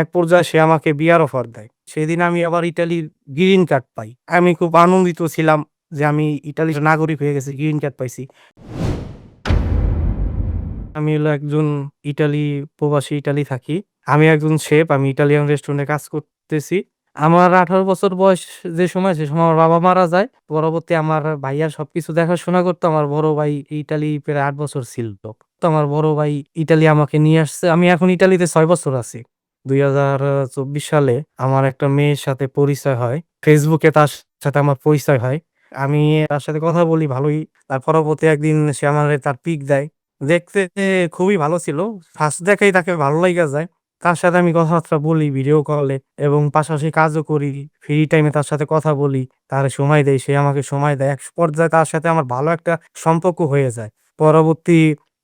এক পর্যায়ে সে আমাকে বিয়ার অফার দেয়। সেদিন আমি আবার ইটালির গ্রিন কার্ড পাই। আমি খুব আনন্দিত ছিলাম যে আমি ইটালির নাগরিক হয়ে গেছি, গ্রিন কার্ড পাইছি। আমি হলো একজন ইটালি প্রবাসী, ইটালি থাকি। আমি একজন শেফ। আমি ইটালিয়ান রেস্টুরেন্টে কাজ করতেছি। আমার ১৮ বছর বয়স সে সময় আমার বাবা মারা যায়। পরবর্তী আমার ভাইয়া সবকিছু দেখাশোনা করতো। আমার বড় ভাই ইটালি প্রায় ৮ বছর ছিল। তো আমার বড় ভাই ইটালি আমাকে নিয়ে আসছে। আমি এখন ইটালিতে ৬ বছর আছি। ২০২৪ সালে আমার একটা মেয়ের সাথে পরিচয় হয়। Facebook এ তার সাথে আমার পরিচয় হয়। আমি তার সাথে কথা বলি ভালোই। তার পরবর্তী একদিন সে আমারে তার পিক দেয়। দেখতে খুবই ভালো ছিল। ফার্স্ট দেখাই তাকে ভালো লাইগা যায়। তার সাথে আমি কথাবার্তা বলি ভিডিও কলে এবং পাশাপাশি কাজও করি। ফ্রি টাইমে তার সাথে কথা বলি। তারে সময় দেই, সে আমাকে সময় দেয়। এক পর্যায়ে তার সাথে আমার ভালো একটা সম্পর্ক হয়ে যায়। পরবর্তী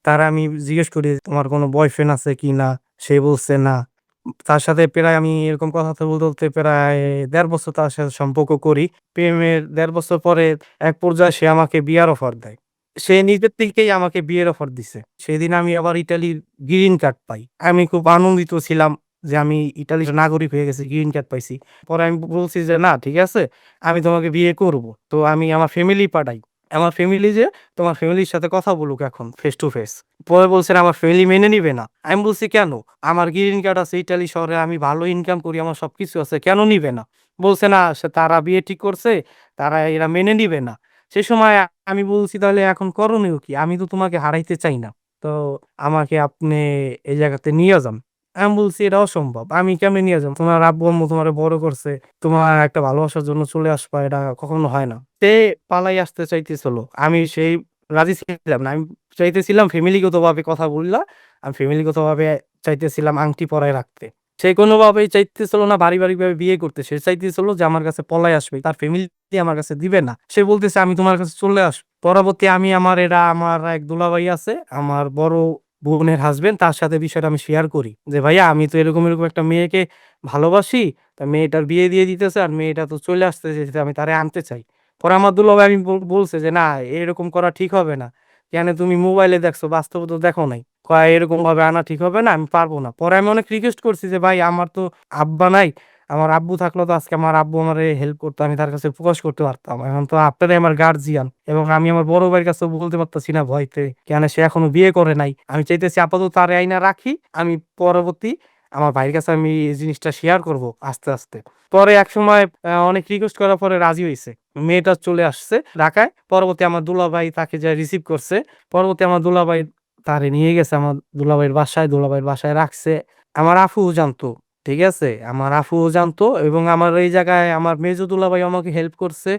তারে আমি জিজ্ঞেস করি, "তোমার কোনো বয়ফ্রেন্ড আছে কিনা?" সে বলছে, "না।" তার সাথে প্রায় আমি এরকম কথাবার্তা বলতে প্রায় ১.৫ বছর তার সাথে সম্পর্ক করি। প্রেমের ১.৫ বছর পরে এক পর্যায়ে সে আমাকে বিয়ার অফার দেয়। সে নিজের থেকেই আমাকে বিয়ের অফার দিছে। সেদিন আমি আবার ইটালির গ্রিন কার্ড পাই। আমি খুব আনন্দিত ছিলাম যে আমি ইটালির নাগরিক হয়ে গেছি, গ্রিন কার্ড পাইছি। পরে আমি বলছি যে, "না ঠিক আছে, আমি তোমাকে বিয়ে করব।" তো আমি আমার ফ্যামিলি পাঠাই। আমার ফ্যামিলি যে তোমার ফ্যামিলির সাথে কথা বলুক এখন ফেস টু ফেস। পরে বলছেন আমার ফ্যামিলি মেনে নিবে না। আমি বলছি, "কেন? আমার গ্রিন কার্ড আছে ইটালি শহরে, আমি ভালো ইনকাম করি, আমার সবকিছু আছে। কেন নিবে না?" বলছে, "না, তারা বিয়ে ঠিক করছে, এরা মেনে নিবে না।" সে সময় আমি বলছি, "তাহলে এখন করণীয় কি? আমি তো তোমাকে হারাইতে চাই না। তো আমাকে আপনি এই জায়গাতে নিয়ে যান।" আমি বলছি, "এটা অসম্ভব। আমি কেমনে নিয়ে যাবো? তোমার আব্বু-আম্মু তোমারে বড় করছে। তোমার একটা ভালোবাসার জন্য চলে আসবা, এটা কখনো হয় না।" সে পালাই আসতে চাইতেছিল। আমি সেই রাজি ছিলাম না। আমি চাইতেছিলাম ফ্যামিলিগতভাবে কথা বইলা, আমি ফ্যামিলিগতভাবে চাইতেছিলাম আংটি পরায় রাখতে। সে কোনোভাবেই চাইতেছিল না পারিবারিকভাবে বিয়ে করতে। সে চাইতেছিল যে আমার কাছে পলায় আসবে। তার ফ্যামিলি আমার কাছে দিবে না। সে বলতেছে, "আমি তোমার কাছে চলে আসবো।" পরবর্তী আমি আমার এক দুলাভাই আছে, আমার বড় বোনের হাসব্যান্ড, তার সাথে বিষয়টা আমি শেয়ার করি। যে, "ভাইয়া আমি তো এরকম একটা মেয়েকে ভালোবাসি। তা মেয়েটার বিয়ে দিয়ে দিতেছে আর মেয়েটা তো চলে আসতেছে, আমি তারে আনতে চাই।" পরে আমার দুলাভাই আমি বলছে যে, "না, এরকম করা ঠিক হবে না। কেন তুমি মোবাইলে দেখছো, বাস্তবে তো দেখো নাই। কয় এরকমভাবে আনা ঠিক হবে না, আমি পারব না।" পরে আমি অনেক রিকোয়েস্ট করছি যে, "ভাই আমার তো আব্বা নাই। আমার আব্বু থাকলেও তো আজকে আমার আব্বু আমারে হেল্প করতো। আমি তার কাছে প্রকাশ করতে পারতাম। এখন তো আপনারাই আমার গার্ডিয়ান এবং আমি আমার বড় ভাইয়ের কাছেও বলতে পারতেছি না ভয়তে। কেন সে এখনো বিয়ে করে নাই। আমি চাইতেছি আপাতত তারে আইনা রাখি। আমি পরবর্তী আমার ভাইয়ের কাছে আমি এই জিনিসটা শেয়ার করব আস্তে, আস্তে।" পরে একসময় অনেক রিকোয়েস্ট করার পরে রাজি হইছে। মেয়েটা চলে আসছে ঢাকায়। পরবর্তী আমার দুলাভাই তাকে যায়া রিসিভ করছে। পরবর্তী আমার দুলাভাই তারে নিয়ে গেছে আমার দুলাভাইয়ের বাসায়। দুলাভাইয়ের বাসায় রাখছে। আমার আফুও জানতো। ঠিক আছে? আমার আফুও জানতো এবং আমার এই জায়গায় আমার মেজো দুলাভাই আমাকে হেল্প করছে।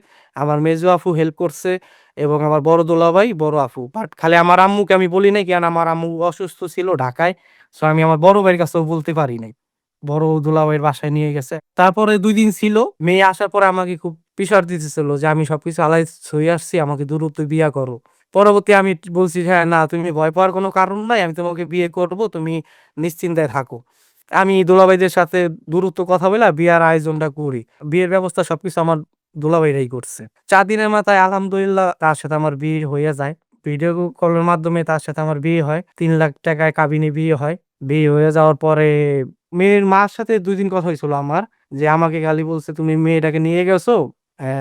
আমার মেজো আফু হেল্প করছে এবং আমার বড় দুলাভাই, বড় আফু। বাট খালি আমার আম্মুকে আমি বলি নাই কেন আমার আম্মু অসুস্থ ছিল ঢাকায়। সো আমি আমার বড় ভাইয়ের কাছেও বলতে পারি নাই। বড় দুলাভাইয়ের বাসায় নিয়ে গেছে। তারপরে ২ দিন ছিল। মেয়ে আসার পরে আমাকে খুব প্রেশার দিতেছিল যে, "আমি সবকিছু আলাইচ হয়ে আসছি, আমাকে দ্রুত বিয়া করো।" পরবর্তী আমি বলছি, "হ্যাঁ, না তুমি ভয় পাওয়ার কোনো কারণ নাই। আমি তোমাকে বিয়ে করব। তুমি নিশ্চিন্তায় থাকো।" আমি দুলাভাইদের সাথে দ্রুত কথা বইলা বিয়ার আয়োজনটা করি। বিয়ের ব্যবস্থা সবকিছু আমার দুলাভাইরাই করছে। ৪ দিনের মাথায় আলহামদুলিল্লাহ তার সাথে আমার বিয়ে হইয়া যায়। ভিডিও কলের মাধ্যমে তার সাথে আমার বিয়ে হয়। ৳৩,০০,০০০ য় কাবিনে বিয়ে হয়। বিয়ে হয়ে যাওয়ার পরে মেয়ের মার সাথে ২ দিন কথা হইছিল আমার। যে আমাকে খালি বলছে, "তুমি মেয়েটাকে নিয়ে গেছো,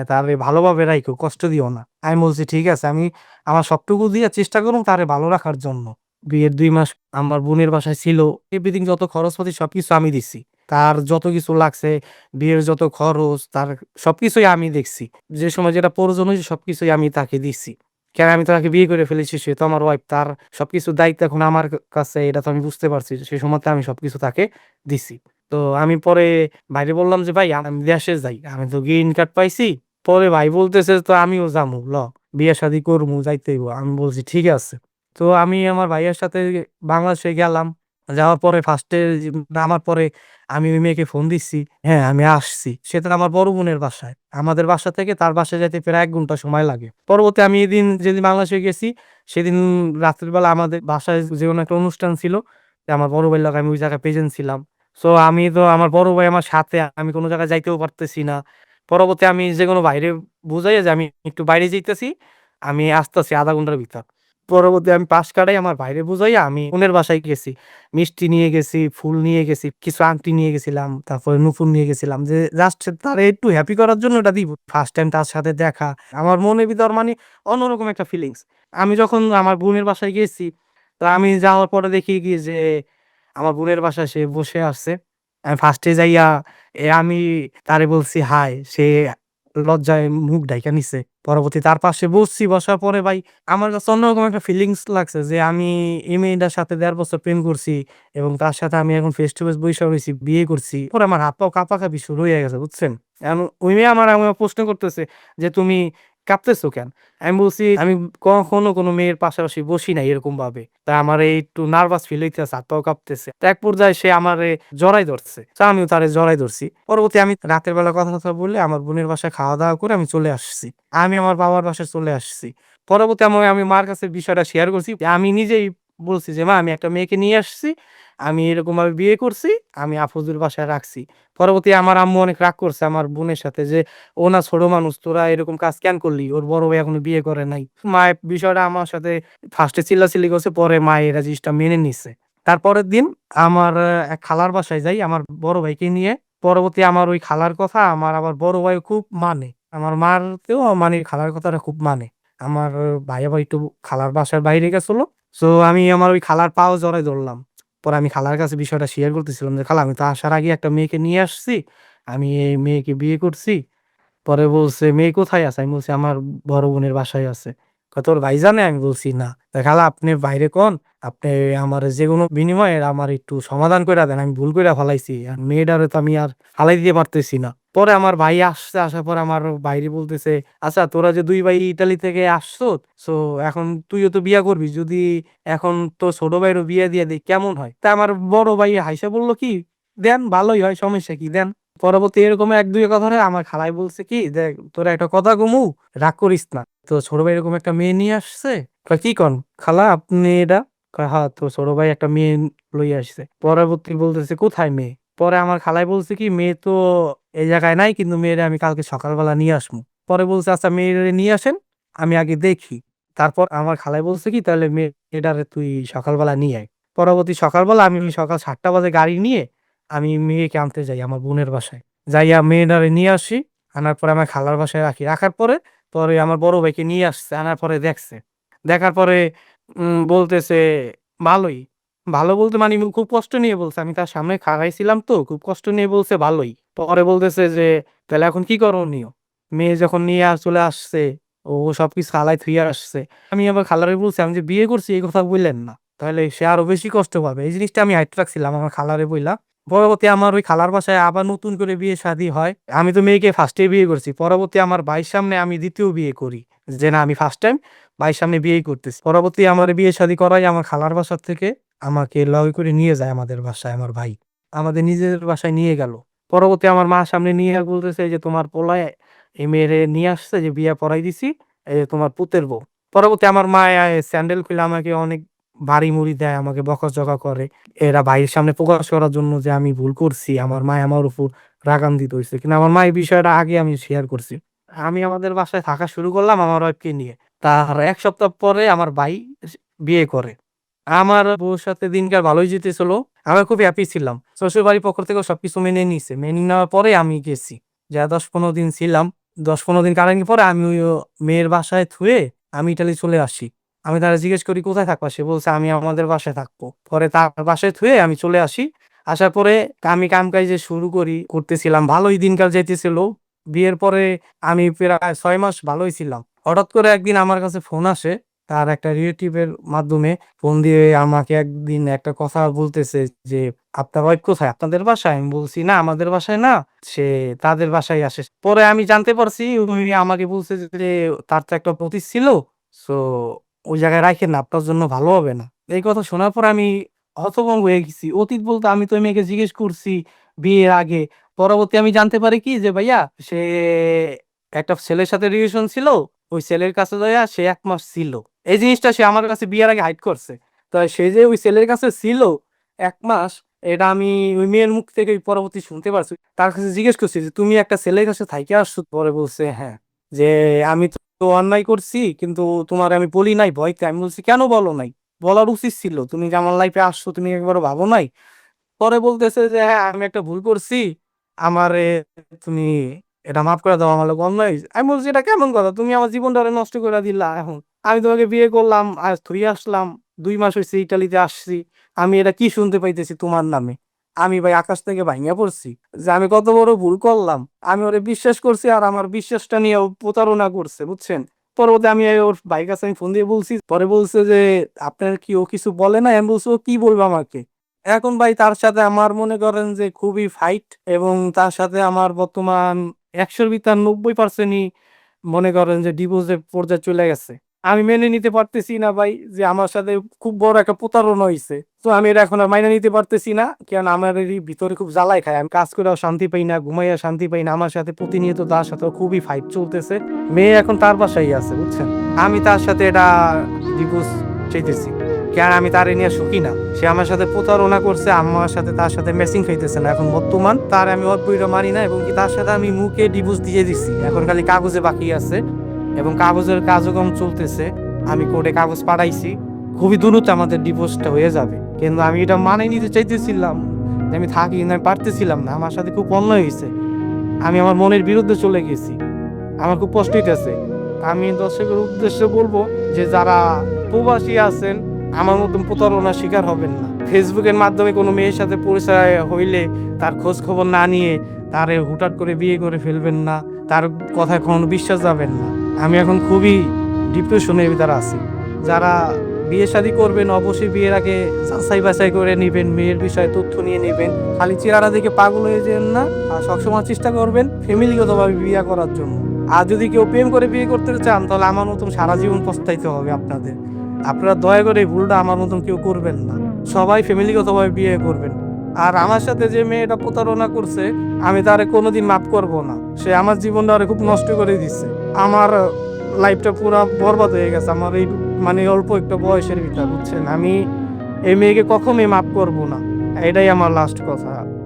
তারে ভালোভাবে রাইখো, কষ্ট দিও না।" আমি বলছি, "ঠিক আছে, আমি আমার সবটুকু দিয়া চেষ্টা করুম তারে ভালো রাখার জন্য।" বিয়ের ২ মাস আমার বোনের বাসায় ছিল। এভরিথিং যত খরচপাতি সবকিছু আমি দিছি। তার যত কিছু লাগছে, বিয়ের যত খরচ, তার সবকিছুই আমি দেখছি। যে সময় যেটা প্রয়োজন হয়েছে সবকিছুই আমি তাকে দিছি। কেন আমি তাকে বিয়ে করে ফেলেছি, সে তো আমার ওয়াইফ। তার সবকিছুর দায়িত্ব এখন আমার কাছে, এটা তো আমি বুঝতে পারছি। সে সময়তে আমি সবকিছু তাকে দিছি। তো আমি পরে ভাইরে বললাম যে, "ভাই আমি দেশে যাই। আমি তো গ্রিন কার্ড পাইছি।" পরে ভাই বলতেছে, "তো আমিও যামু। বিয়া-শাদি করমু, যাইতে হইব।" আমি বলছি, "ঠিক আছে।" তো আমি আমার ভাইয়ের সাথে বাংলাদেশে গেলাম। যাওয়ার পরে ফার্স্টে নামার পরে আমি ওই মেয়েকে ফোন দিচ্ছি, "হ্যাঁ, আমি আসছি।" সেটা আমার বড় বোনের বাসায়। আমাদের বাসা থেকে তার বাসায় যাইতে প্রায় ১ ঘন্টা সময় লাগে। পরবর্তী আমি যেদিন বাংলাদেশে গেছি, সেদিন রাত্রের বেলা আমাদের বাসায় যেকোনো একটা অনুষ্ঠান ছিল। আমার বড় ভাইয়ের লগে আমি ওই জায়গায় প্রেজেন্ট ছিলাম। সো আমি তো আমার বড় ভাই আমার সাথে, আমি কোন জায়গায় যাইতেও পারতেছি না। পরবর্তী আমি যেকোনো বাইরে বুঝাইয়া যে আমি একটু বাইরে যাইতেছি, আমি আসতেছি ০.৫ ঘন্টার ভিতর। পরবর্তী আমি পাশ কাটাই আমার ভাইরে বুঝাইয়া আমি বোনের বাসায় গেছি। মিষ্টি নিয়ে গেছি, ফুল নিয়ে গেছি, কিছু আংটি নিয়ে গেছিলাম, তারপরে নুপুর নিয়ে গেছিলাম যে জাস্ট তারে একটু হ্যাপি করার জন্য ওটা দিব। ফার্স্ট টাইম তার সাথে দেখা। আমার মনের ভিতর মানে অন্যরকম একটা ফিলিংস। আমি যখন আমার বোনের বাসায় গেছি, তো আমি যাওয়ার পরে দেখি কি যে আমার বোনের বাসায় সে বসে আছে। আমি ফার্স্টে যাইয়া আমি তারে বলছি হাই। সে লজ্জায় মুখ ঢাইকা নিছে। পরবর্তী তার পাশে বসছি, বসার পরে ভাই আমার কাছে অন্যরকম একটা ফিলিংস লাগছে যে আমি এই মেয়েটার সাথে ১.৫ বছর প্রেম করছি এবং তার সাথে আমি এখন ফেস টু ফেস বইসা রইছি, বিয়ে করছি। পরে আমার হাত-পাও কাঁপাকাঁপি শুরু হয়ে গেছে, বুঝছেন? এখন ওই মেয়ে আমাকে প্রশ্ন করতেছে যে, "তুমি কাঁপতেছো কেন?" আমি বলছি, "আমি কখনো কোনো মেয়ের পাশাপাশি বসি নাই এরকমভাবে। তাই আমার একটু নার্ভাস ফিল হইতেছে, হাত-পাও কাঁপতেছে।" তো এক পর্যায়ে সে আমারে জড়াই ধরছে। তো আমিও তারে জড়াই ধরছি। পরবর্তী আমি রাতের বেলা কথা-টথা বলে আমার বোনের বাসায় খাওয়া-দাওয়া করে আমি চলে আসছি। আমি আমার বাবার বাসায় চলে আসছি। পরবর্তী আমি মার কাছে বিষয়টা শেয়ার করছি। আমি নিজেই বলছি যে, "মা, আমি একটা মেয়েকে নিয়ে আসছি। আমি এরকমভাবে বিয়ে করছি। আমি আফরোজের বাসায় রাখছি।" পরবর্তী আমার আম্মু অনেক রাগ করছে আমার বোনের সাথে যে, "ও না ছোট মানুষ, তোরা এরকম কাজ কেন করলি? ওর বড় ভাই এখনো বিয়ে করে নাই।" মা বিষয়টা আমার সাথে ফার্স্ট এ চিল্লাচিল্লি করছে, পরে মা এই জিনিসটা মেনে নিছে। তারপরের দিন আমার এক খালার বাসায় যাই আমার বড় ভাইকে নিয়ে। পরবর্তী আমার ওই খালার কথা আমার আবার বড় ভাইও খুব মানে। আমার মারতেও মানে খালার কথাটা খুব মানে। আমার ভাই আবার একটু খালার বাসার বাইরে গেছিল। সো আমি আমার ওই খালার পাও জড়ায় ধরলাম। পরে আমি খালার কাছে বিষয়টা শেয়ার করতেছিলাম যে, "খালা, আমি তো আসার আগে একটা মেয়েকে নিয়ে আসছি। আমি এই মেয়েকে বিয়ে করছি।" পরে বলছে, "মেয়ে কোথায় আছে?" আমি বলছি, "আমার বড় বোনের বাসায় আছে।" কয়, "তোর ভাই জানে?" আমি বলছি, "না।" কয়, "খালা, আপনি বাইরে কন। আপনি আমারে যেকোনো বিনিময়ে আমার একটু সমাধান কইরা দেন। আমি ভুল কইরা ফালাইছি। আর মেয়েটারে তো আমি আর ফালাই দিতে পারতেছি না।" পরে আমার ভাই আসছে, আসার পরে আমার ভাইরে বলতেছে, "আচ্ছা, তোরা যে ২ ভাই ইতালি থেকে আসছো, সো এখন তুইও তো বিয়া করবি। যদি এখন তোর ছোট ভাইয়েরও বিয়া দিয়া দেই কেমন হয়?" তা আমার বড় ভাই হাইসা বলল কি, "দেন, ভালোই হয়। সমস্যা কি? দেন।" পরবর্তী এরকম ১-২ কথা ধরে আমার খালাই বলছে কি, "দেখ, তোরে একটা কথা কমু, রাগ করিস না। তো ছোট ভাই এরকম একটা মেয়ে নিয়ে আসছে।" কয়, "কি কন খালা আপনি এটা?" কয়, "হ্যাঁ, তোর ছোট ভাই একটা মেয়ে লইয়া আসছে।" পরবর্তী বলতেছে, "কোথায় মেয়ে?" পরে আমার খালাই বলছে কি, "মেয়ে তো এই জায়গায় নাই, কিন্তু মেয়েরে আমি কালকে সকালবেলা নিয়ে আসমু।" পরে বলছে, "আচ্ছা, মেয়েরে নিয়ে আসেন, আমি আগে দেখি।" তারপর আমার খালাই বলছে কি, "তাহলে মেয়েটারে তুই সকালবেলা নিয়ে আয়।" পরবর্তী সকালবেলা আমি ওই সকাল ৭ঃ০০ বাজে গাড়ি নিয়ে আমি মেয়েকে আনতে যাই আমার বোনের বাসায়। যাইয়া মেয়েটারে নিয়ে আসি। আনার পরে আমার খালার বাসায় রাখি। রাখার পরে, পরে আমার বড় ভাইকে নিয়ে আসছে। আনার পরে দেখছে। দেখার পরে বলতেছে, "ভালোই।" ভালো বলতে মানে খুব কষ্ট নিয়ে বলছে। আমি তার সামনে খাড়াই ছিলাম তো, খুব কষ্ট নিয়ে বলছে, "ভালোই।" পরে বলতেছে যে, "তাহলে এখন কি করণীয়?" মেয়ে যখন নিয়ে চলে আসছে, ও সবকিছু ফালায় থুইয়া আসছে। আমি আবার খালারে বলছি, "আমি যে বিয়ে করছি এই কথা বইলেন না। তাহলে সে আরো বেশি কষ্ট পাবে।" এই জিনিসটা আমি হাইট রাখছিলাম আমার খালারে বইলা। পরবর্তী আমার ওই খালার বাসায় আবার নতুন করে বিয়ে-শাদী হয়। আমি তো মেয়েকে ফার্স্ট এ বিয়ে করছি। পরবর্তী আমার ভাইয়ের সামনে আমি ২য় বিয়ে করি। যে না, আমি ফার্স্ট টাইম ভাইয়ের সামনে বিয়েই করতেছি। পরবর্তী আমার বিয়ে-শাদী করাই আমার খালার বাসা থেকে আমাকে লগে করে নিয়ে যায় আমাদের বাসায় আমার ভাই। আমাদের নিজের বাসায় নিয়ে গেল। পরবর্তী আমার মার সামনে নিয়ে বলতেছে যে, "তোমার পোলায় এই মেয়েরে নিয়ে আসছে যে বিয়া পড়াই দিছি। এই যে তোমার পুতের বউ।" পরবর্তী আমার মা স্যান্ডেল খুলে আমাকে অনেক ভাড়ি-মুড়ি দেয়, আমাকে বকাঝকা করে। এরা ভাইয়ের সামনে প্রকাশ করার জন্য যে আমি ভুল করছি, আমার মা আমার উপর রাগান্বিত হইছে। কিন্তু আমার মা এই বিষয়টা আগে আমি শেয়ার করছি। আমি আমাদের বাসায় থাকা শুরু করলাম আমার ওয়াইফকে নিয়ে। তার ১ সপ্তাহ পরে আমার ভাই বিয়ে করে। আমার বউর সাথে দিনকাল ভালোই যেতেছিল। আমি খুব হ্যাপি ছিলাম। শ্বশুরবাড়ির পক্ষ থেকেও সবকিছু মেনে নিছে। মেনে নেওয়ার পরে আমি গেছি। যা ১০-১৫ দিন ছিলাম। ১০-১৫ দিন কাটানোর পরে আমি ওই মেয়ের বাসায় থুয়ে আমি ইতালি চলে আসি। আমি তারে জিজ্ঞেস করি, "কোথায় থাকবা?" সে বলছে, "আমি আমাদের বাসায় থাকবো।" পরে তার বাসায় থুয়ে আমি চলে আসি। আসার পরে আমি কাম-কাইজে শুরু করতেছিলাম। ভালোই দিনকাল যাইতেছিল। বিয়ের পরে আমি প্রায় ৬ মাস ভালোই ছিলাম। হঠাৎ করে একদিন আমার কাছে ফোন আসে। তার একটা রিলেটিভ এর মাধ্যমে ফোন দিয়ে আমাকে একদিন একটা কথা বলতেছে যে, "আপনার ওয়াইফ কোথায়? আপনাদের বাসায়?" আমি বলছি, "না, আমাদের বাসায় না। সে তাদের বাসায় আসে।" পরে আমি জানতে পারছি উনি আমাকে বলছে যে, "তার তো একটা অতীত ছিল। সো ওই জায়গায় রাইখেন না। আপনার জন্য ভালো হবে না।" এই কথা শোনার পর আমি হতভম্ব হয়ে গেছি। অতীত বলতে আমি তো ওই মেয়েকে জিজ্ঞেস করছি বিয়ের আগে। পরবর্তী আমি জানতে পারি কি যে, ভাইয়া সে একটা ছেলের সাথে রিলেশন ছিল। ওই ছেলের কাছে যাইয়া সে ১ মাস ছিল। এই জিনিসটা সে আমার কাছে বিয়ের আগে হাইড করছে। তো সে যে ওই ছেলের কাছে ছিল ১ মাস, এটা আমি ওই মেয়ের মুখ থেকেই পরবর্তী শুনতে পারছি। তার কাছে জিজ্ঞেস করছি যে, "তুমি একটা ছেলের কাছে থাইকা আসছো?" পরে বলছে, "হ্যাঁ।" যে, "আমি তো তো অন্যায় করছি কিন্তু তোমারে আমি বলি নাই ভয়তে। আমি বলছি, "কেন বলো নাই? বলার উচিত ছিল। তুমি যে আমার লাইফে আসছো তুমি একবারও ভাবো নাই?" পরে বলতেছে যে, "হ্যাঁ, আমি একটা ভুল করছি। আমারে তুমি এটা মাফ করে দাও। আমার লগে অন্যায় হইছে।" আমি বলছি, "এটা কেমন কথা? তুমি আমার জীবনটারে নষ্ট কইরা দিলা এখন। আমি তোমাকে বিয়ে করলাম, আজ থুইয়া আসলাম। ২ মাস হইছে ইতালিতে আসছি। আমি এটা কি শুনতে পাইতেছি তোমার নামে? আমি ভাই আকাশ থেকে ভাইঙা পড়ছি যে আমি কত বড় ভুল করলাম। আমি ওরে বিশ্বাস করছি আর আমার বিশ্বাসটা নিয়ে ও প্রতারণা করছে, বুঝছেন?" পরবর্তী আমি ওর ভাইয়ের কাছে আমি ফোন দিয়ে বলছি। পরে বলছে যে, "আপনার কি ও কিছু বলে নাই?" আমি বলছি, "ও কি বলবে আমাকে?" এখন ভাই তার সাথে আমার মনে করেন যে খুবই ফাইট এবং তার সাথে আমার বর্তমান ১০০ র ভিতর ৯০% ই মনে করেন যে ডিভোর্সের পর্যায়ে চলে গেছে। আমি মেনে নিতে পারতেছি না ভাই যে আমার সাথে খুব বড় একটা প্রতারণা হইছে। তো আমি এটা এখন আর মাইনা নিতে পারতেছি না। কেননা আমার এই ভিতরে খুব জ্বালায় খায়। আমি কাজ কইরাও শান্তি পাই না, ঘুমাইয়া শান্তি পাই না। আমার সাথে প্রতিনিয়ত তার সাথে খুবই ফাইট চলতেছে। মেয়ে এখন তার বাসায় আছে, বুঝছেন? আমি তার সাথে এটা ডিভোর্স চাইতেছি। কেন আমি তারে নিয়ে সুখী না। সে আমার সাথে প্রতারণা করছে, আমার সাথে তার সাথে ম্যাচিং খাইতেছে না। এখন বর্তমান তার আমি অপুইরা মানি না এবং কি তার সাথে আমি মুখে ডিভোর্স দিয়ে দিছি। এখন খালি কাগজে বাকি আছে এবং কাগজের কার্যক্রম চলতেছে। আমি কোর্টে কাগজ পাঠাইছি। খুবই দ্রুত আমাদের ডিভোর্সটা হয়ে যাবে। কিন্তু আমি এটা মানায় নিতে চাইতেছিলাম যে আমি থাকি কিন্তু আমি পারতেছিলাম না। আমার সাথে খুব অন্যায় হইছে। আমি আমার মনের বিরুদ্ধে চলে গেছি। আমার খুব কষ্ট হইতেছে। আমি দর্শকের উদ্দেশ্যে বলবো যে যারা প্রবাসী আছেন আমার মতন প্রতারণার শিকার হবেন না। ফেসবুকের মাধ্যমে কোনো মেয়ের সাথে পরিচয় হইলে তার খোঁজ খবর না নিয়ে তারে হুটহাট করে বিয়ে করে ফেলবেন না। তার কথায় কখনো বিশ্বাস যাবেন না। আমি এখন খুবই ডিপ্রেশনের ভিতরে আছি। যারা বিয়ে শাদী করবেন অবশ্যই বিয়ের আগে যাচাই বাছাই করে নিবেন, মেয়ের বিষয়ে তথ্য নিয়ে নিবেন। খালি চেহারা দেখে পাগল হয়ে যেন না। আর সবসময় চেষ্টা করবেন ফ্যামিলিগতভাবে বিয়ে করার জন্য। আর যদি কেউ প্রেম করে বিয়ে করতে চান তাহলে আমার মতন সারা জীবন পস্তাইতে হবে আপনাদের। আপনারা দয়া করে এই ভুলটা আমার মতন কেউ করবেন না। সবাই ফ্যামিলিগতভাবে বিয়ে করবেন। আর আমার সাথে যে মেয়েটা প্রতারণা করছে আমি তারে কোনোদিন মাফ করব না। সে আমার জীবনটা খুব নষ্ট করে দিচ্ছে। আমার লাইফটা পুরা বরবাদ হয়ে গেছে আমার এই মানে অল্প একটা বয়সের ভিতর, বুঝছেন? আমি এই মেয়েকে কখনোই মাফ করব না। এটাই আমার লাস্ট কথা।